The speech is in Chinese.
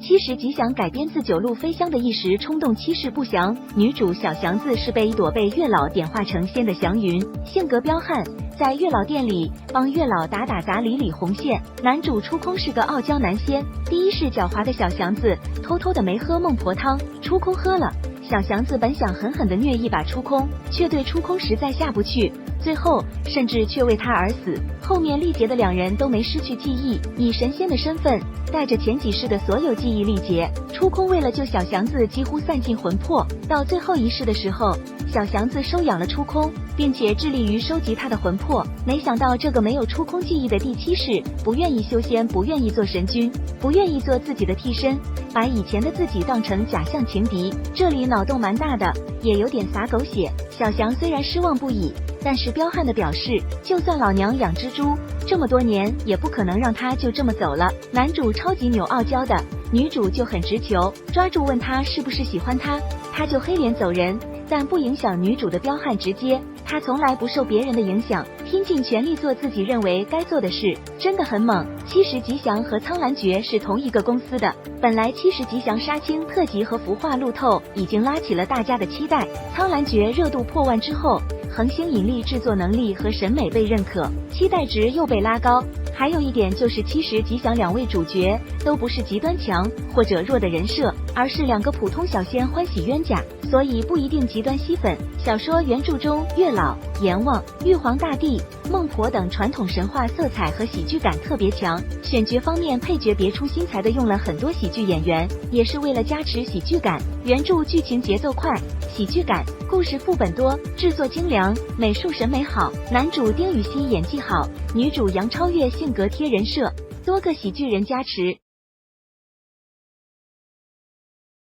七十吉祥改编自九路飞香的一时冲动七世不详，女主小祥子是被一朵被月老点化成仙的祥云，性格彪悍，在月老店里帮月老打杂理红线。男主初空是个傲娇男仙，第一是狡猾的小祥子偷偷的没喝孟婆汤，初空喝了。小祥子本想狠狠地虐一把初空，却对初空实在下不去，最后甚至却为他而死。后面历劫的两人都没失去记忆，以神仙的身份带着前几世的所有记忆历劫。初空为了救小祥子几乎散尽魂魄，到最后一世的时候，小祥子收养了初空，并且致力于收集他的魂魄。没想到这个没有初空记忆的第七世不愿意修仙，不愿意做神君，不愿意做自己的替身，把以前的自己当成假象情敌，这里脑洞蛮大的，也有点洒狗血。小祥虽然失望不已，但是彪悍的表示，就算老娘养蜘蛛这么多年，也不可能让他就这么走了。男主超级扭傲娇的，女主就很直球，抓住问他是不是喜欢他，他就黑脸走人，但不影响女主的彪悍直接。他从来不受别人的影响，拼尽全力做自己认为该做的事，真的很猛。七十吉祥和苍兰诀是同一个公司的，本来七十吉祥杀青特辑和服化路透已经拉起了大家的期待，苍兰诀热度破万之后，恒星引力制作能力和审美被认可，期待值又被拉高。还有一点就是七十吉祥两位主角都不是极端强或者弱的人设，而是两个普通小仙欢喜冤家，所以不一定极端吸粉。小说原著中月老、阎王、玉皇大帝、孟婆等传统神话色彩和喜剧感特别强，选角方面配角别出心裁的用了很多喜剧演员，也是为了加持喜剧感。原著剧情节奏快，喜剧感，故事副本多，制作精良，美术审美好。男主丁禹兮演技好，女主杨超越性格贴人设，多个喜剧人加持。